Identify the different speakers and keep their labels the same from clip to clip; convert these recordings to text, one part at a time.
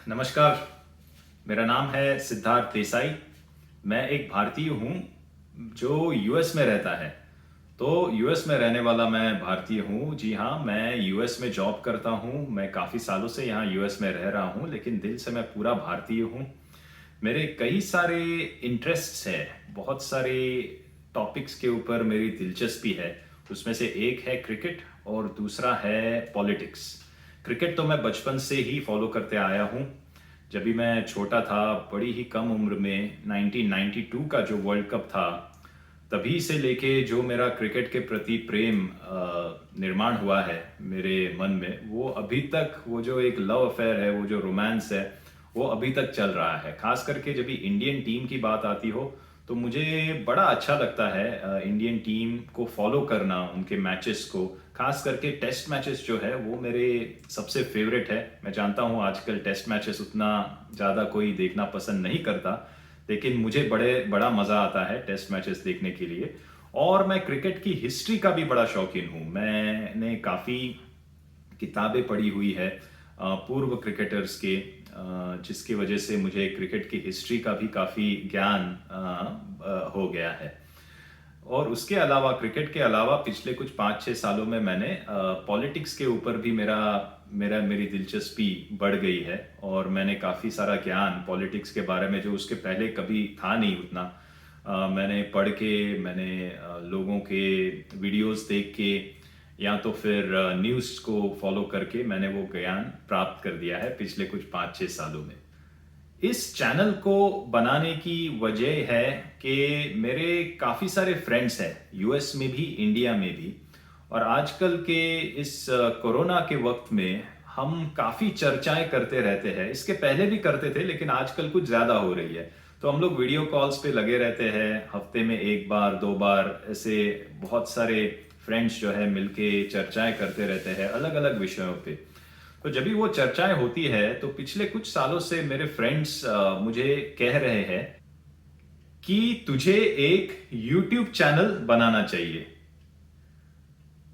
Speaker 1: नमस्कार। मेरा नाम है सिद्धार्थ देसाई। मैं एक भारतीय हूँ जो यूएस में रहता है। तो यूएस में रहने वाला मैं भारतीय हूँ। जी हाँ, मैं यूएस में जॉब करता हूँ। मैं काफ़ी सालों से यहाँ यूएस में रह रहा हूँ, लेकिन दिल से मैं पूरा भारतीय हूँ। मेरे कई सारे इंटरेस्ट्स हैं, बहुत सारे टॉपिक्स के ऊपर मेरी दिलचस्पी है। उसमें से एक है क्रिकेट और दूसरा है पॉलिटिक्स। क्रिकेट तो मैं बचपन से ही फॉलो करते आया हूँ। जब भी मैं छोटा था, बड़ी ही कम उम्र में 1992 का जो वर्ल्ड कप था, तभी से लेके जो मेरा क्रिकेट के प्रति प्रेम निर्माण हुआ है मेरे मन में, वो अभी तक, वो जो एक लव अफेयर है, वो जो रोमांस है, वो अभी तक चल रहा है। खास करके जब भी इंडियन टीम की बात आती हो तो मुझे बड़ा अच्छा लगता है इंडियन टीम को फॉलो करना, उनके मैचेस को। खास करके टेस्ट मैचेस जो है वो मेरे सबसे फेवरेट है। मैं जानता हूँ आजकल टेस्ट मैचेस उतना ज़्यादा कोई देखना पसंद नहीं करता, लेकिन मुझे बड़ा मज़ा आता है टेस्ट मैचेस देखने के लिए। और मैं क्रिकेट की हिस्ट्री का भी बड़ा शौकीन हूँ। मैंने काफ़ी किताबें पढ़ी हुई है पूर्व क्रिकेटर्स के, जिसकी वजह से मुझे क्रिकेट की हिस्ट्री का भी काफ़ी ज्ञान हो गया है। और उसके अलावा, क्रिकेट के अलावा, पिछले कुछ 5-6 सालों में मैंने पॉलिटिक्स के ऊपर भी मेरा मेरा मेरी दिलचस्पी बढ़ गई है। और मैंने काफ़ी सारा ज्ञान पॉलिटिक्स के बारे में, जो उसके पहले कभी था नहीं उतना, मैंने पढ़ के, मैंने लोगों के वीडियोस देख के, या तो फिर न्यूज़ को फॉलो करके मैंने वो ज्ञान प्राप्त कर दिया है पिछले कुछ 5-6 सालों में। इस चैनल को बनाने की वजह है कि मेरे काफ़ी सारे फ्रेंड्स हैं, यूएस में भी, इंडिया में भी। और आजकल के इस कोरोना के वक्त में हम काफ़ी चर्चाएं करते रहते हैं। इसके पहले भी करते थे, लेकिन आजकल कुछ ज़्यादा हो रही है। तो हम लोग वीडियो कॉल्स पे लगे रहते हैं, हफ्ते में एक बार, दो बार, ऐसे बहुत सारे फ्रेंड्स जो है मिलके चर्चाएं करते रहते हैं अलग अलग विषयों पे। तो जब भी वो चर्चाएं होती है तो पिछले कुछ सालों से मेरे फ्रेंड्स मुझे कह रहे हैं कि तुझे एक YouTube चैनल बनाना चाहिए।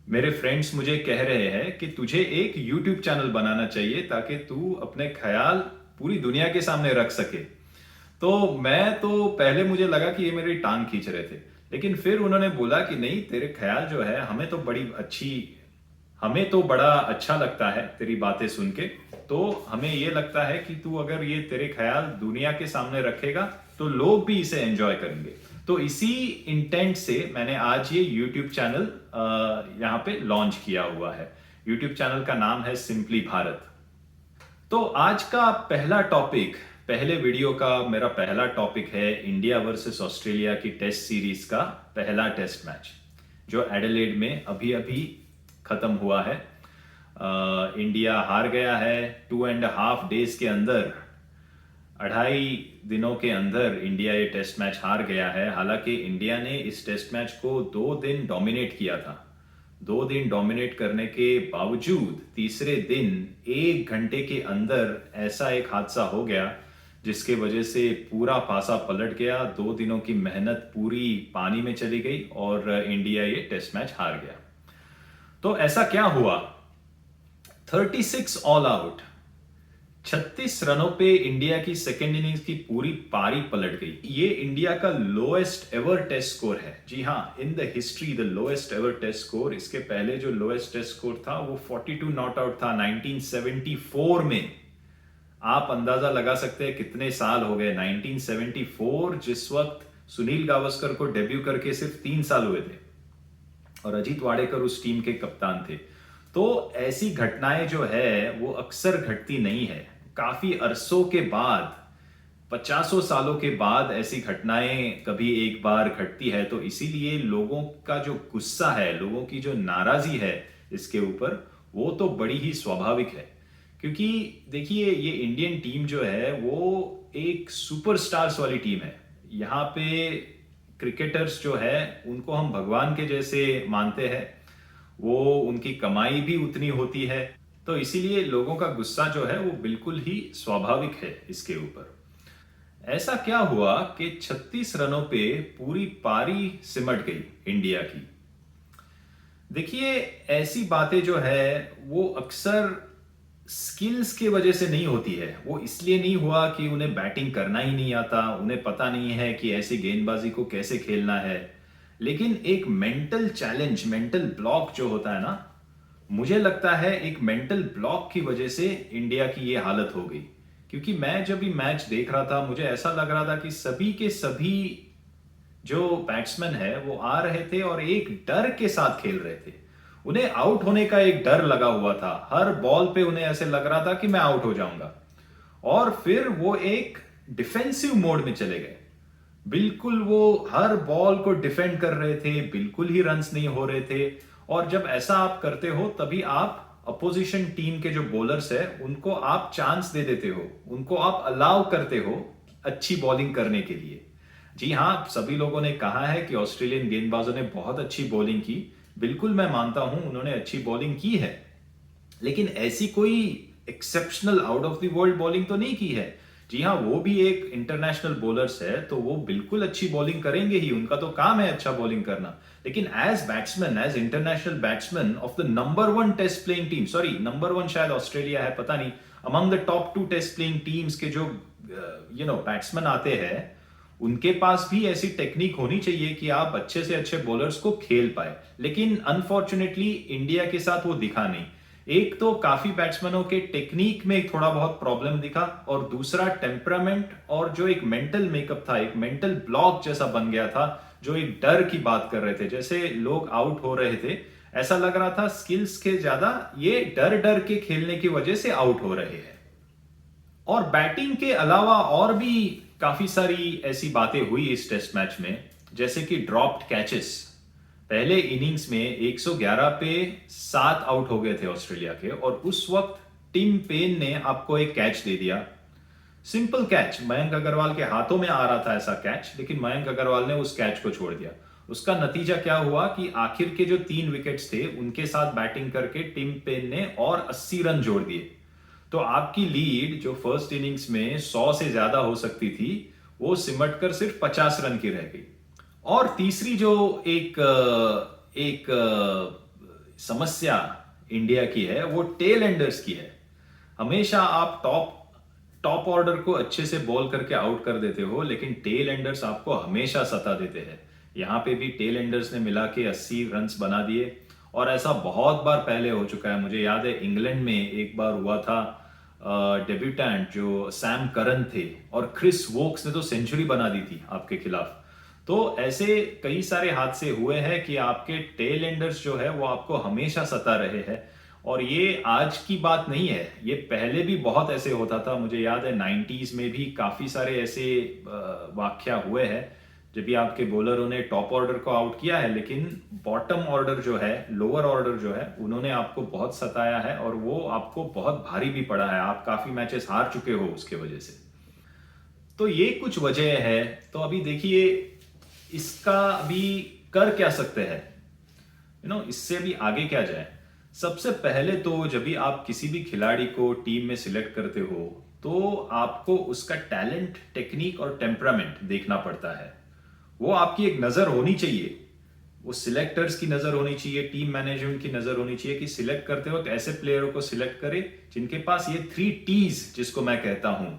Speaker 1: मेरे फ्रेंड्स मुझे कह रहे हैं कि तुझे एक YouTube चैनल बनाना चाहिए ताकि तू अपने ख्याल पूरी दुनिया के सामने रख सके। तो मैं तो पहले मुझे लगा कि ये मेरी टांग खींच रहे थे, लेकिन फिर उन्होंने बोला कि नहीं, तेरे ख्याल जो है हमें तो बड़ा अच्छा लगता है तेरी बातें सुन के। तो हमें ये लगता है कि तू अगर ये तेरे ख्याल दुनिया के सामने रखेगा तो लोग भी इसे एंजॉय करेंगे। तो इसी इंटेंट से मैंने आज ये यूट्यूब चैनल यहाँ पे लॉन्च किया हुआ है। यूट्यूब चैनल का नाम है सिंपली भारत। तो आज का पहला टॉपिक, पहले वीडियो का मेरा पहला टॉपिक है इंडिया वर्सेस ऑस्ट्रेलिया की टेस्ट सीरीज का पहला टेस्ट मैच, जो एडिलेड में अभी अभी खत्म हुआ है। इंडिया हार गया है 2.5 डेज के अंदर। 2.5 दिनों के अंदर इंडिया ये टेस्ट मैच हार गया है। हालांकि इंडिया ने इस टेस्ट मैच को 2 दिन डोमिनेट किया था। 2 दिन डोमिनेट करने के बावजूद तीसरे दिन 1 घंटे के अंदर ऐसा एक हादसा हो गया जिसके वजह से पूरा पासा पलट गया। 2 दिनों की मेहनत पूरी पानी में चली गई और इंडिया ये टेस्ट मैच हार गया। तो ऐसा क्या हुआ? 36 ऑल आउट, 36 रनों पे इंडिया की सेकेंड इनिंग्स की पूरी पारी पलट गई। ये इंडिया का लोएस्ट एवर टेस्ट स्कोर है। जी हाँ, in the history the lowest ever test score. इसके पहले जो लोएस्ट टेस्ट स्कोर था वो 42 नॉट आउट था 1974 में। आप अंदाजा लगा सकते हैं कितने साल हो गए। 1974, जिस वक्त सुनील गावस्कर को डेब्यू करके सिर्फ 3 साल हुए थे और अजीत वाडेकर उस टीम के कप्तान थे। तो ऐसी घटनाएं जो है वो अक्सर घटती नहीं है। काफी अरसों के बाद, 50 सालों के बाद ऐसी घटनाएं कभी एक बार घटती है। तो इसीलिए लोगों का जो गुस्सा है, लोगों की जो नाराजगी है इसके ऊपर, वो तो बड़ी ही स्वाभाविक है। क्योंकि देखिए, ये इंडियन टीम जो है वो एक सुपरस्टार्स वाली टीम है। यहाँ पे क्रिकेटर्स जो है उनको हम भगवान के जैसे मानते हैं। वो, उनकी कमाई भी उतनी होती है। तो इसीलिए लोगों का गुस्सा जो है वो बिल्कुल ही स्वाभाविक है इसके ऊपर। ऐसा क्या हुआ कि 36 रनों पे पूरी पारी सिमट गई इंडिया की। देखिए, ऐसी बातें जो है वो अक्सर स्किल्स की वजह से नहीं होती है। वो इसलिए नहीं हुआ कि उन्हें बैटिंग करना ही नहीं आता, उन्हें पता नहीं है कि ऐसी गेंदबाजी को कैसे खेलना है। लेकिन एक मेंटल चैलेंज, मेंटल ब्लॉक जो होता है ना, मुझे लगता है एक मेंटल ब्लॉक की वजह से इंडिया की ये हालत हो गई। क्योंकि मैं जब भी मैच देख रहा था, मुझे ऐसा लग रहा था कि सभी के सभी जो बैट्समैन है वो आ रहे थे और एक डर के साथ खेल रहे थे। उन्हें आउट होने का एक डर लगा हुआ था। हर बॉल पे उन्हें ऐसे लग रहा था कि मैं आउट हो जाऊंगा। और फिर वो एक डिफेंसिव मोड में चले गए। बिल्कुल वो हर बॉल को डिफेंड कर रहे थे, बिल्कुल ही रन्स नहीं हो रहे थे। और जब ऐसा आप करते हो तभी आप अपोजिशन टीम के जो बॉलर्स है उनको आप चांस दे देते हो, उनको आप अलाउ करते हो अच्छी बॉलिंग करने के लिए। जी हाँ, सभी लोगों ने कहा है कि ऑस्ट्रेलियन गेंदबाजों ने बहुत अच्छी बॉलिंग की। बिल्कुल मैं मानता हूं उन्होंने अच्छी बॉलिंग की है, लेकिन ऐसी कोई exceptional out of the world bowling तो नहीं की है। जी हाँ, वो भी एक इंटरनेशनल बॉलर्स है तो वो बिल्कुल अच्छी बॉलिंग करेंगे ही, उनका तो काम है अच्छा बॉलिंग करना। लेकिन as batsman, as international batsman of the number one test playing team, sorry number one शायद ऑस्ट्रेलिया है, पता नहीं, among the top two test playing teams के जो बैट्समैन आते हैं, उनके पास भी ऐसी टेक्निक होनी चाहिए कि आप अच्छे से अच्छे बॉलर्स को खेल पाए। लेकिन अनफॉर्चुनेटली इंडिया के साथ वो दिखा नहीं। एक तो काफी बैट्समैनों के टेक्निक में थोड़ा बहुत प्रॉब्लम दिखा, और दूसरा टेम्परामेंट और जो एक मेंटल मेकअप था, एक मेंटल ब्लॉक जैसा बन गया था। जो एक डर की बात कर रहे थे, जैसे लोग आउट हो रहे थे, ऐसा लग रहा था स्किल्स के ज्यादा ये डर डर के खेलने की वजह से आउट हो रहे हैं। और बैटिंग के अलावा और भी काफी सारी ऐसी बातें हुई इस टेस्ट मैच में, जैसे कि ड्रॉप्ड कैचेस। पहले इनिंग्स में 111 पे 7 आउट हो गए थे ऑस्ट्रेलिया के, और उस वक्त टिम पेन ने आपको एक कैच दे दिया, सिंपल कैच। मयंक अग्रवाल के हाथों में आ रहा था ऐसा कैच, लेकिन मयंक अग्रवाल ने उस कैच को छोड़ दिया। उसका नतीजा क्या हुआ कि आखिर के जो 3 विकेट्स थे उनके साथ बैटिंग करके टिम पेन ने और 80 रन जोड़ दिए। तो आपकी लीड जो फर्स्ट इनिंग्स में 100 से ज्यादा हो सकती थी, वो सिमट कर सिर्फ 50 रन की रह गई। और तीसरी जो एक समस्या इंडिया की है वो टेल एंडर्स की है। हमेशा आप टॉप ऑर्डर को अच्छे से बॉल करके आउट कर देते हो, लेकिन टेल एंडर्स आपको हमेशा सता देते हैं। यहां पे भी टेल एंडर्स ने मिला के 80 रन बना दिए, और ऐसा बहुत बार पहले हो चुका है। मुझे याद है इंग्लैंड में एक बार हुआ था, डेब्यूटेंट जो सैम करन थे और क्रिस वोक्स ने तो सेंचुरी बना दी थी आपके खिलाफ। तो ऐसे कई सारे हादसे हुए हैं कि आपके टेल एंडर्स जो है वो आपको हमेशा सता रहे हैं। और ये आज की बात नहीं है, ये पहले भी बहुत ऐसे होता था। मुझे याद है 90s में भी काफी सारे ऐसे वाकया हुए हैं, जब भी आपके बॉलरों ने टॉप ऑर्डर को आउट किया है, लेकिन बॉटम ऑर्डर जो है, लोअर ऑर्डर जो है, उन्होंने आपको बहुत सताया है और वो आपको बहुत भारी भी पड़ा है। आप काफी मैचेस हार चुके हो उसके वजह से। तो ये कुछ वजह है। तो अभी देखिए इसका अभी कर क्या सकते हैं, इससे अभी आगे क्या जाए। सबसे पहले तो जब भी आप किसी भी खिलाड़ी को टीम में सिलेक्ट करते हो, तो आपको उसका टैलेंट, टेक्निक और टेम्परामेंट देखना पड़ता है। वो आपकी एक नजर होनी चाहिए, वो सिलेक्टर्स की नजर होनी चाहिए, टीम मैनेजमेंट की नजर होनी चाहिए कि सिलेक्ट करते वक्त ऐसे प्लेयरों को सिलेक्ट करे जिनके पास ये 3 T's, जिसको मैं कहता हूं,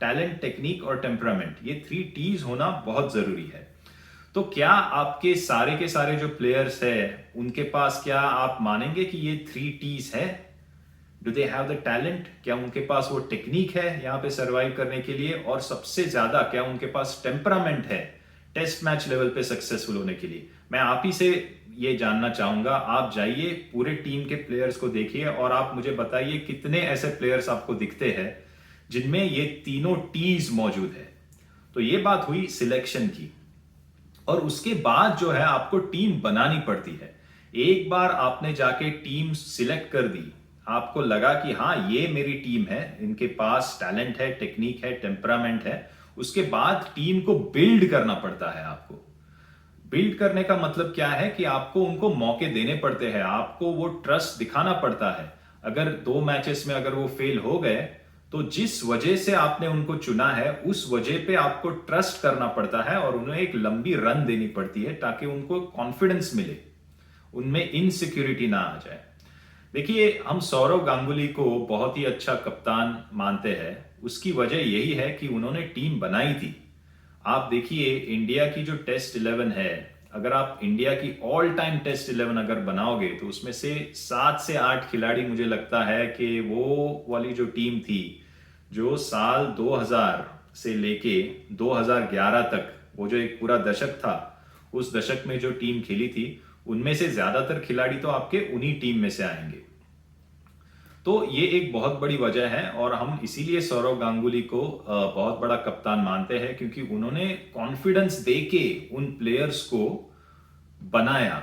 Speaker 1: टैलेंट, टेक्निक और टेम्परामेंट, ये 3 T's होना बहुत जरूरी है। तो क्या आपके सारे के सारे जो प्लेयर्स है उनके पास, क्या आप मानेंगे कि ये 3 T's है? Do they have the talent? क्या उनके पास वो टेक्निक है यहाँ पे सरवाइव करने के लिए? और सबसे ज्यादा क्या उनके पास टेम्परामेंट है टेस्ट मैच लेवल पे सक्सेसफुल होने के लिए? मैं आप ही से ये जानना चाहूंगा। आप जाइए, पूरे टीम के प्लेयर्स को देखिए और आप मुझे बताइए कितने ऐसे प्लेयर्स आपको दिखते हैं जिनमें ये तीनों टीज मौजूद है। तो ये बात हुई सिलेक्शन की। और उसके बाद जो है आपको टीम बनानी पड़ती है। एक बार आपने जाके टीम सिलेक्ट कर दी, आपको लगा कि हाँ ये मेरी टीम है, इनके पास टैलेंट है, टेक्निक है, टेम्परामेंट है, उसके बाद टीम को बिल्ड करना पड़ता है। आपको बिल्ड करने का मतलब क्या है कि आपको उनको मौके देने पड़ते हैं, आपको वो ट्रस्ट दिखाना पड़ता है। अगर 2 मैचेस में अगर वो फेल हो गए, तो जिस वजह से आपने उनको चुना है उस वजह पे आपको ट्रस्ट करना पड़ता है और उन्हें एक लंबी रन देनी पड़ती है ताकि उनको कॉन्फिडेंस मिले, उनमें इनसिक्योरिटी ना आ जाए। देखिए, हम सौरव गांगुली को बहुत ही अच्छा कप्तान मानते हैं। उसकी वजह यही है कि उन्होंने टीम बनाई थी। आप देखिए, इंडिया की जो टेस्ट 11 है, अगर आप इंडिया की ऑल टाइम टेस्ट 11 अगर बनाओगे तो उसमें से 7 से 8 खिलाड़ी मुझे लगता है कि वो वाली जो टीम थी, जो साल 2000 से लेके 2011 तक, वो जो एक पूरा दशक था, उस दशक में जो टीम खेली थी, उनमें से ज्यादातर खिलाड़ी तो आपके उन्हीं टीम में से आएंगे। तो ये एक बहुत बड़ी वजह है और हम इसीलिए सौरव गांगुली को बहुत बड़ा कप्तान मानते हैं, क्योंकि उन्होंने कॉन्फिडेंस देके उन प्लेयर्स को बनाया।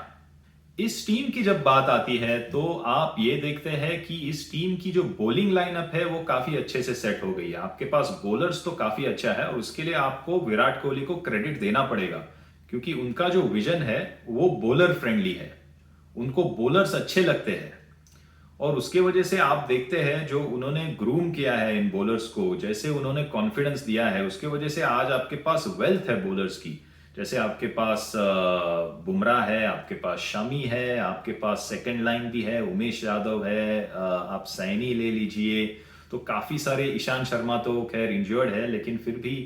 Speaker 1: इस टीम की जब बात आती है तो आप ये देखते हैं कि इस टीम की जो बॉलिंग लाइनअप है वो काफी अच्छे से सेट हो गई है। आपके पास बॉलर्स तो काफी अच्छा है और उसके लिए आपको विराट कोहली को क्रेडिट देना पड़ेगा, क्योंकि उनका जो विजन है वो बॉलर फ्रेंडली है। उनको बॉलर्स अच्छे लगते हैं और उसके वजह से आप देखते हैं जो उन्होंने ग्रूम किया है इन बॉलर्स को, जैसे उन्होंने कॉन्फिडेंस दिया है, उसके वजह से आज आपके पास वेल्थ है बॉलर्स की। जैसे आपके पास बुमराह है, आपके पास शमी है, आपके पास सेकंड लाइन भी है, उमेश यादव है, आप सैनी ले लीजिए, तो काफी सारे, ईशांत शर्मा तो खैर इंजर्ड है, लेकिन फिर भी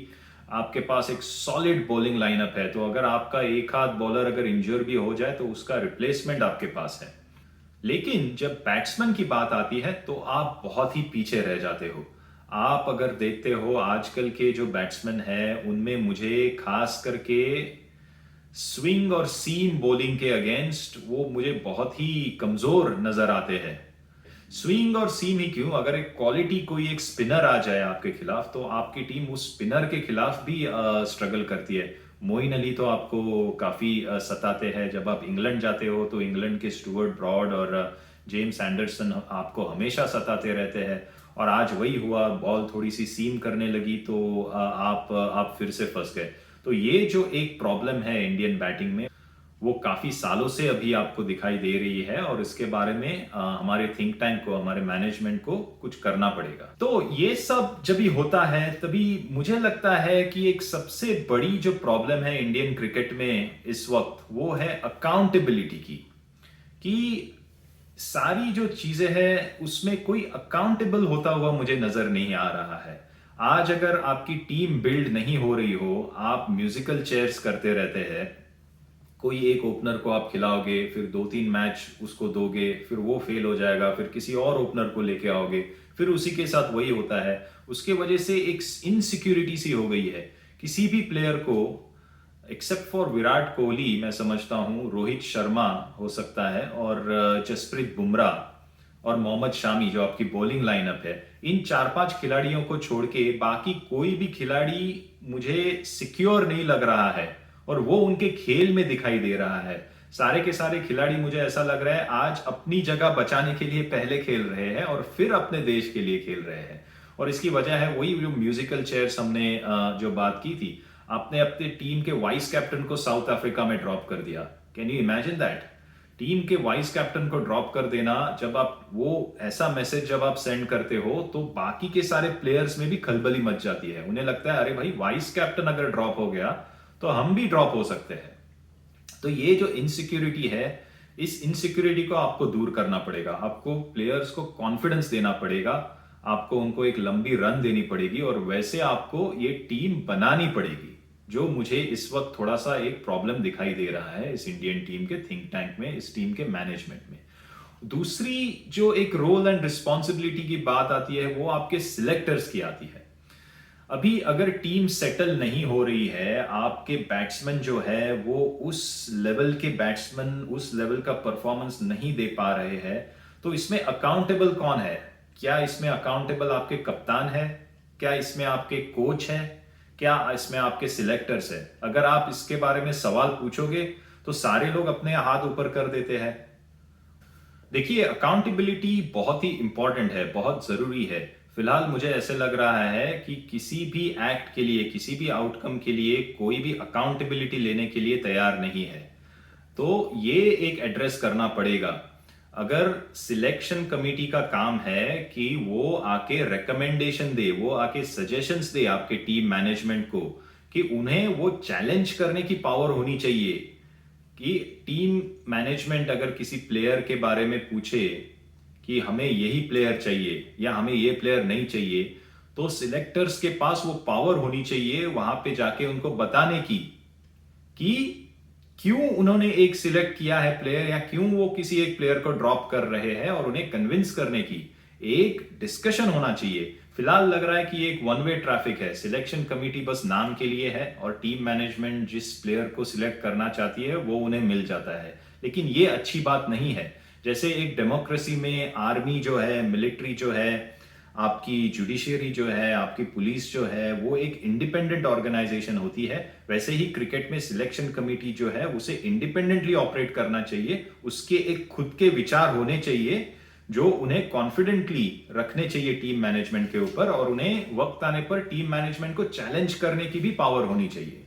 Speaker 1: आपके पास एक सॉलिड बॉलिंग लाइनअप है। तो अगर आपका एक हाथ बॉलर अगर इंजर भी हो जाए तो उसका रिप्लेसमेंट आपके पास है। लेकिन जब बैट्समैन की बात आती है तो आप बहुत ही पीछे रह जाते हो। आप अगर देखते हो आजकल के जो बैट्समैन हैं उनमें मुझे खास करके स्विंग और सीम बॉलिंग के अगेंस्ट वो मुझे बहुत ही कमजोर नजर आते हैं। स्विंग और सीम ही क्यों, अगर एक क्वालिटी कोई एक स्पिनर आ जाए आपके खिलाफ तो आपकी टीम उस स्पिनर के खिलाफ भी स्ट्रगल करती है। मोइन अली तो आपको काफी सताते हैं। जब आप इंग्लैंड जाते हो तो इंग्लैंड के स्टुअर्ट ब्रॉड और जेम्स एंडरसन आपको हमेशा सताते रहते हैं। और आज वही हुआ, बॉल थोड़ी सी सीम करने लगी तो आप फिर से फंस गए। तो ये जो एक प्रॉब्लम है इंडियन बैटिंग में, वो काफी सालों से अभी आपको दिखाई दे रही है और इसके बारे में हमारे थिंक टैंक को, हमारे मैनेजमेंट को कुछ करना पड़ेगा। तो ये सब जब भी होता है तभी मुझे लगता है कि एक सबसे बड़ी जो प्रॉब्लम है इंडियन क्रिकेट में इस वक्त, वो है अकाउंटेबिलिटी की। कि सारी जो चीजें हैं उसमें कोई अकाउंटेबल होता हुआ मुझे नजर नहीं आ रहा है। आज अगर आपकी टीम बिल्ड नहीं हो रही हो, आप म्यूजिकल चेयर्स करते रहते हैं। कोई एक ओपनर को आप खिलाओगे, फिर 2-3 मैच उसको दोगे, फिर वो फेल हो जाएगा, फिर किसी और ओपनर को लेके आओगे, फिर उसी के साथ वही होता है। उसके वजह से एक इनसिक्योरिटी सी हो गई है। किसी भी प्लेयर को एक्सेप्ट फॉर विराट कोहली, मैं समझता हूं रोहित शर्मा हो सकता है और जसप्रीत बुमराह और मोहम्मद शामी, जो आपकी बॉलिंग लाइनअप है, इन 4-5 खिलाड़ियों को छोड़ के बाकी कोई भी खिलाड़ी मुझे सिक्योर नहीं लग रहा है और वो उनके खेल में दिखाई दे रहा है। सारे के सारे खिलाड़ी मुझे ऐसा लग रहा है आज अपनी जगह बचाने के लिए पहले खेल रहे हैं और फिर अपने देश के लिए खेल रहे हैं। और इसकी वजह है वही जो म्यूजिकल चेयर्स हमने जो बात की थी। आपने अपने टीम के वाइस कैप्टन को साउथ अफ्रीका में ड्रॉप कर दिया। Can you imagine that? Team के वाइस कैप्टन को ड्रॉप कर देना, जब आप वो ऐसा मैसेज जब आप सेंड करते हो तो बाकी के सारे प्लेयर्स में भी खलबली मच जाती है। उन्हें लगता है अरे भाई, वाइस कैप्टन अगर ड्रॉप हो गया तो हम भी ड्रॉप हो सकते हैं। तो ये जो इनसिक्योरिटी है, इस इनसिक्योरिटी को आपको दूर करना पड़ेगा। आपको प्लेयर्स को कॉन्फिडेंस देना पड़ेगा, आपको उनको एक लंबी रन देनी पड़ेगी और वैसे आपको ये टीम बनानी पड़ेगी, जो मुझे इस वक्त थोड़ा सा एक प्रॉब्लम दिखाई दे रहा है इस इंडियन टीम के थिंक टैंक में, इस टीम के मैनेजमेंट में। दूसरी जो एक रोल एंड रिस्पॉन्सिबिलिटी की बात आती है वो आपके सिलेक्टर्स की आती है। अभी अगर टीम सेटल नहीं हो रही है, आपके बैट्समैन जो है वो उस लेवल के बैट्समैन, उस लेवल का परफॉर्मेंस नहीं दे पा रहे हैं, तो इसमें अकाउंटेबल कौन है? क्या इसमें अकाउंटेबल आपके कप्तान है? क्या इसमें आपके कोच है? क्या इसमें आपके सिलेक्टर्स है? अगर आप इसके बारे में सवाल पूछोगे तो सारे लोग अपने हाथ ऊपर कर देते हैं। देखिए, अकाउंटेबिलिटी बहुत ही इंपॉर्टेंट है, बहुत जरूरी है। फिलहाल मुझे ऐसे लग रहा है कि किसी भी एक्ट के लिए, किसी भी आउटकम के लिए कोई भी अकाउंटेबिलिटी लेने के लिए तैयार नहीं है। तो ये एक एड्रेस करना पड़ेगा। अगर सिलेक्शन कमेटी का काम है कि वो आके रिकमेंडेशन दे, वो आके सजेशंस दे आपके टीम मैनेजमेंट को, कि उन्हें वो चैलेंज करने की पावर होनी चाहिए। कि टीम मैनेजमेंट अगर किसी प्लेयर के बारे में पूछे कि हमें यही प्लेयर चाहिए या हमें ये प्लेयर नहीं चाहिए, तो सिलेक्टर्स के पास वो पावर होनी चाहिए वहां पे जाके उनको बताने की कि क्यों उन्होंने एक सिलेक्ट किया है प्लेयर या क्यों वो किसी एक प्लेयर को ड्रॉप कर रहे हैं, और उन्हें कन्विंस करने की एक डिस्कशन होना चाहिए। फिलहाल लग रहा है कि एक वन वे ट्रैफिक है, सिलेक्शन कमेटी बस नाम के लिए है और टीम मैनेजमेंट जिस प्लेयर को सिलेक्ट करना चाहती है वो उन्हें मिल जाता है, लेकिन ये अच्छी बात नहीं है। जैसे एक डेमोक्रेसी में आर्मी जो है, मिलिट्री जो है, आपकी जुडिशियरी जो है, आपकी पुलिस जो है, वो एक इंडिपेंडेंट ऑर्गेनाइजेशन होती है, वैसे ही क्रिकेट में सिलेक्शन कमेटी जो है उसे इंडिपेंडेंटली ऑपरेट करना चाहिए। उसके एक खुद के विचार होने चाहिए जो उन्हें कॉन्फिडेंटली रखने चाहिए टीम मैनेजमेंट के ऊपर, और उन्हें वक्त आने पर टीम मैनेजमेंट को चैलेंज करने की भी पावर होनी चाहिए।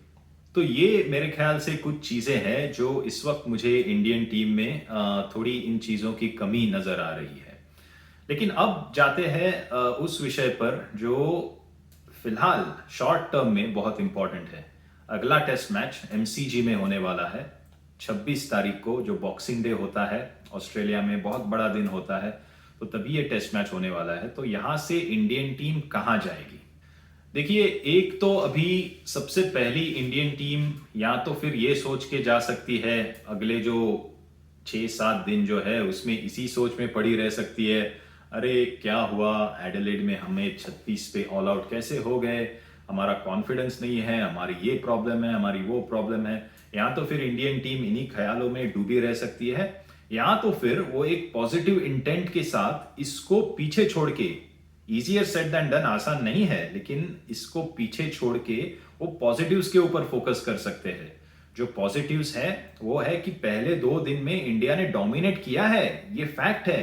Speaker 1: तो ये मेरे ख्याल से कुछ चीजें हैं जो इस वक्त मुझे इंडियन टीम में थोड़ी इन चीजों की कमी नजर आ रही है। लेकिन अब जाते हैं उस विषय पर जो फिलहाल शॉर्ट टर्म में बहुत इंपॉर्टेंट है। अगला टेस्ट मैच एमसीजी में होने वाला है 26 तारीख को, जो बॉक्सिंग डे होता है ऑस्ट्रेलिया में, बहुत बड़ा दिन होता है, तो तभी ये टेस्ट मैच होने वाला है। तो यहां से इंडियन टीम कहां जाएगी? देखिए, एक तो अभी सबसे पहली इंडियन टीम या तो फिर ये सोच के जा सकती है, अगले जो 6-7 दिन जो है उसमें इसी सोच में पड़ी रह सकती है, अरे क्या हुआ एडिलेड में, हमें 36 पे ऑल आउट कैसे हो गए, हमारा कॉन्फिडेंस नहीं है, हमारी ये प्रॉब्लम है, हमारी वो प्रॉब्लम है। या तो फिर इंडियन टीम इन्हीं ख्यालों में डूबी रह सकती है, या तो फिर वो एक पॉजिटिव इंटेंट के साथ इसको पीछे छोड़ के, इजियर सेड देन डन, आसान नहीं है, लेकिन इसको पीछे छोड़ के वो पॉजिटिव्स के ऊपर फोकस कर सकते हैं। जो पॉजिटिव्स है वो है कि पहले 2 दिन में इंडिया ने डोमिनेट किया है, ये फैक्ट है।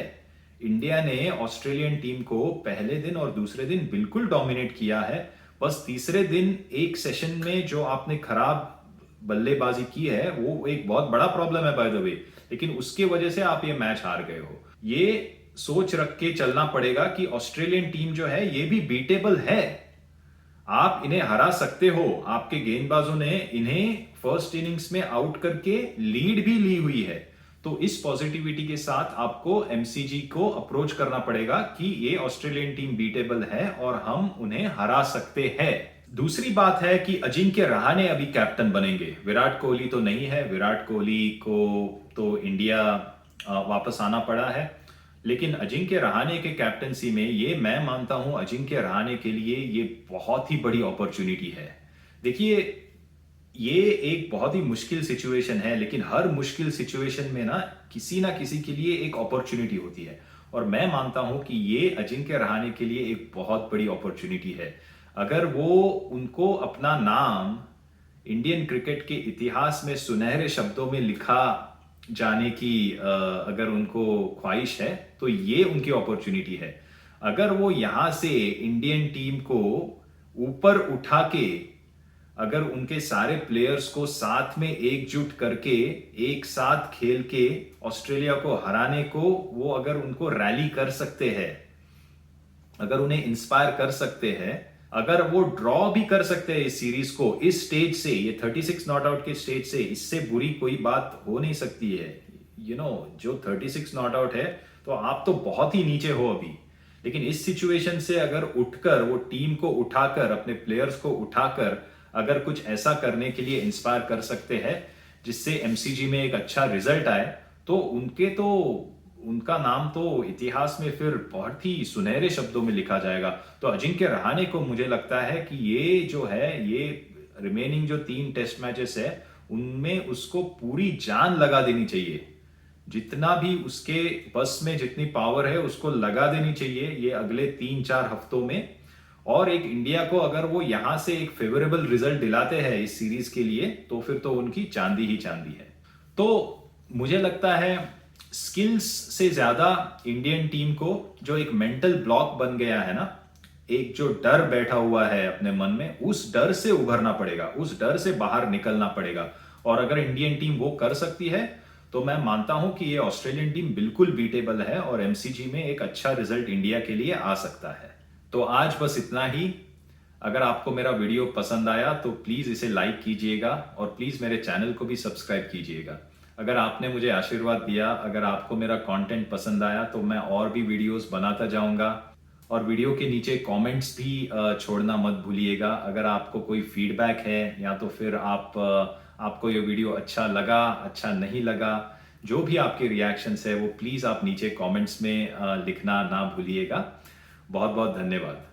Speaker 1: इंडिया ने ऑस्ट्रेलियन टीम को पहले दिन और दूसरे दिन बिल्कुल डोमिनेट किया है। बस तीसरे दिन एक सेशन में जो आपने खराब बल्लेबाजी की है वो एक बहुत बड़ा प्रॉब्लम है बाय द वे, लेकिन उसके वजह से आप ये मैच हार गए हो। ये सोच रख के चलना पड़ेगा कि ऑस्ट्रेलियन टीम जो है ये भी बीटेबल है, आप इन्हें हरा सकते हो। आपके गेंदबाजों ने इन्हें फर्स्ट इनिंग्स में आउट करके लीड भी ली हुई है। तो इस पॉजिटिविटी के साथ आपको एमसीजी को अप्रोच करना पड़ेगा कि ये ऑस्ट्रेलियन टीम बीटेबल है और हम उन्हें हरा सकते हैं। दूसरी बात है कि अजिंक्य रहाणे अभी कैप्टन बनेंगे, विराट कोहली तो नहीं है। विराट कोहली को तो इंडिया वापस आना पड़ा है, लेकिन अजिंक्य रहाणे के कैप्टनसी में ये मैं मानता हूं अजिंक्य रहाणे के लिए ये बहुत ही बड़ी अपॉर्चुनिटी है। देखिए, ये एक बहुत ही मुश्किल सिचुएशन है, लेकिन हर मुश्किल सिचुएशन में ना किसी के लिए एक अपॉर्चुनिटी होती है, और मैं मानता हूं कि ये अजिंक्य रहाणे के लिए एक बहुत बड़ी अपॉर्चुनिटी है। अगर वो उनको अपना नाम इंडियन क्रिकेट के इतिहास में सुनहरे शब्दों में लिखा जाने की अगर उनको ख्वाहिश है, तो ये उनकी अपॉर्चुनिटी है। अगर वो यहां से इंडियन टीम को ऊपर उठा के, अगर उनके सारे प्लेयर्स को साथ में एकजुट करके एक साथ खेल के ऑस्ट्रेलिया को हराने को वो अगर उनको रैली कर सकते हैं, अगर उन्हें इंस्पायर कर सकते हैं, अगर वो ड्रॉ भी कर सकते हैं इस सीरीज को, इस स्टेज से, ये 36 नॉट आउट के स्टेज से, इससे बुरी कोई बात हो नहीं सकती है। जो 36 नॉट आउट है तो आप तो बहुत ही नीचे हो अभी, लेकिन इस सिचुएशन से अगर उठकर वो टीम को उठाकर, अपने प्लेयर्स को उठाकर अगर कुछ ऐसा करने के लिए इंस्पायर कर सकते हैं जिससे एमसीजी में एक अच्छा रिजल्ट आए, तो उनका नाम तो इतिहास में फिर बहुत ही सुनहरे शब्दों में लिखा जाएगा। तो अजिंक्य रहाणे को मुझे लगता है कि ये जो है, ये रिमेनिंग जो 3 टेस्ट मैचेस है उनमें उसको पूरी जान लगा देनी चाहिए। जितना भी उसके बस में जितनी पावर है उसको लगा देनी चाहिए ये अगले 3-4 हफ्तों में। और एक इंडिया को अगर वो यहां से एक फेवरेबल रिजल्ट दिलाते हैं इस सीरीज के लिए, तो फिर तो उनकी चांदी ही चांदी है। तो मुझे लगता है स्किल्स से ज्यादा इंडियन टीम को जो एक मेंटल ब्लॉक बन गया है ना, एक जो डर बैठा हुआ है अपने मन में, उस डर से उभरना पड़ेगा, उस डर से बाहर निकलना पड़ेगा। और अगर इंडियन टीम वो कर सकती है तो मैं मानता हूं कि ये ऑस्ट्रेलियन टीम बिल्कुल बीटेबल है और एमसीजी में एक अच्छा रिजल्ट इंडिया के लिए आ सकता है। तो आज बस इतना ही। अगर आपको मेरा वीडियो पसंद आया तो प्लीज इसे लाइक कीजिएगा और प्लीज मेरे चैनल को भी सब्सक्राइब कीजिएगा। अगर आपने मुझे आशीर्वाद दिया, अगर आपको मेरा कंटेंट पसंद आया तो मैं और भी वीडियोस बनाता जाऊंगा। और वीडियो के नीचे कमेंट्स भी छोड़ना मत भूलिएगा। अगर आपको कोई फीडबैक है या तो फिर आपको ये वीडियो अच्छा लगा, अच्छा नहीं लगा, जो भी आपके रिएक्शंस है वो प्लीज़ आप नीचे कमेंट्स में लिखना ना भूलिएगा। बहुत बहुत धन्यवाद।